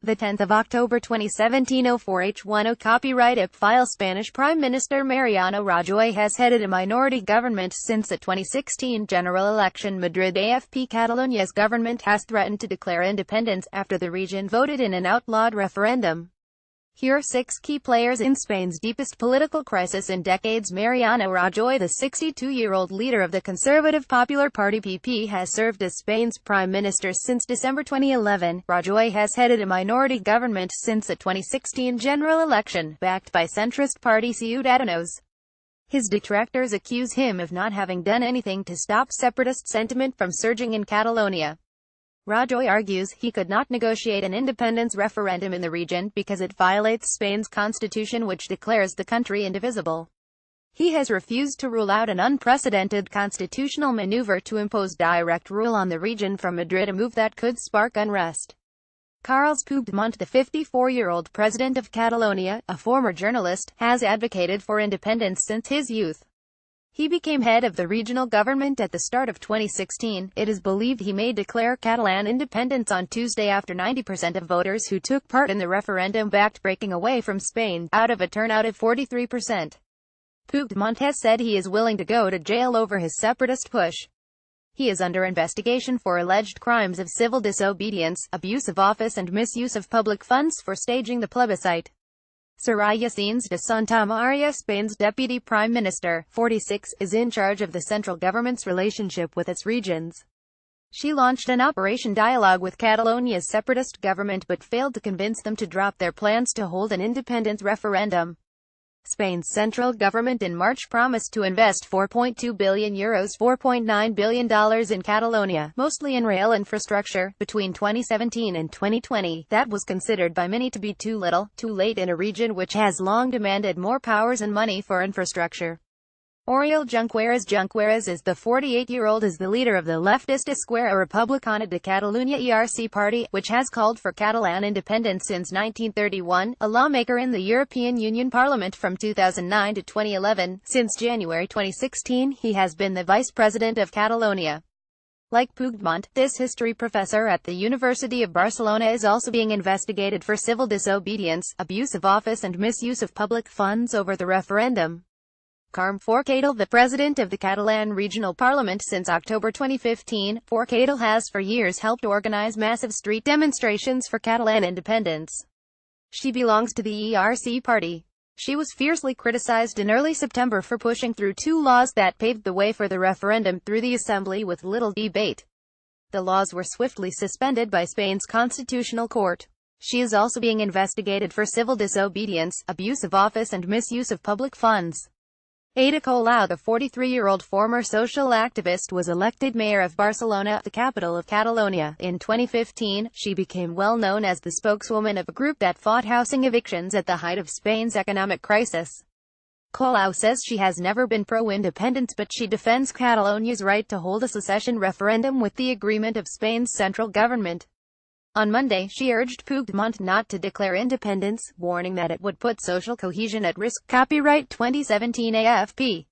The 10th of October 2017 04H10 Copyright AFPFile. Spanish Prime Minister Mariano Rajoy has headed a minority government since the 2016 general election. Madrid. AFP. Catalonia's government has threatened to declare independence after the region voted in an outlawed referendum. Here are 6 key players in Spain's deepest political crisis in decades. Mariano Rajoy, the 62-year-old leader of the Conservative Popular Party (PP), has served as Spain's prime minister since December 2011. Rajoy has headed a minority government since the 2016 general election, backed by centrist party Ciudadanos. His detractors accuse him of not having done anything to stop separatist sentiment from surging in Catalonia. Rajoy argues he could not negotiate an independence referendum in the region because it violates Spain's constitution, which declares the country indivisible. He has refused to rule out an unprecedented constitutional maneuver to impose direct rule on the region from Madrid, a move that could spark unrest. Carles Puigdemont, the 54-year-old president of Catalonia, a former journalist, has advocated for independence since his youth. He became head of the regional government at the start of 2016. It is believed he may declare Catalan independence on Tuesday after 90% of voters who took part in the referendum backed breaking away from Spain, out of a turnout of 43%. Puigdemont has said he is willing to go to jail over his separatist push. He is under investigation for alleged crimes of civil disobedience, abuse of office and misuse of public funds for staging the plebiscite. Soraya Sáenz de Santamaría, Spain's deputy prime minister, 46, is in charge of the central government's relationship with its regions. She launched an Operation Dialogue with Catalonia's separatist government but failed to convince them to drop their plans to hold an independence referendum. Spain's central government in March promised to invest €4.2 billion $4.9 billion in Catalonia, mostly in rail infrastructure, between 2017 and 2020. That was considered by many to be too little, too late in a region which has long demanded more powers and money for infrastructure. Oriol Junqueras is the 48-year-old is the leader of the leftist Esquerra Republicana de Catalunya (ERC) party, which has called for Catalan independence since 1931, a lawmaker in the European Union Parliament from 2009 to 2011. Since January 2016, he has been the vice president of Catalonia. Like Puigdemont, this history professor at the University of Barcelona is also being investigated for civil disobedience, abuse of office and misuse of public funds over the referendum. Carme Forcadell, the president of the Catalan Regional Parliament since October 2015, Forcadell has for years helped organize massive street demonstrations for Catalan independence. She belongs to the ERC party. She was fiercely criticized in early September for pushing through 2 laws that paved the way for the referendum through the assembly with little debate. The laws were swiftly suspended by Spain's constitutional court. She is also being investigated for civil disobedience, abuse of office and misuse of public funds. Ada Colau, the 43-year-old former social activist, was elected mayor of Barcelona, the capital of Catalonia, in 2015. She became well known as the spokeswoman of a group that fought housing evictions at the height of Spain's economic crisis. Colau says she has never been pro-independence, but she defends Catalonia's right to hold a secession referendum with the agreement of Spain's central government. On Monday, she urged Puigdemont not to declare independence, warning that it would put social cohesion at risk. Copyright 2017 AFP.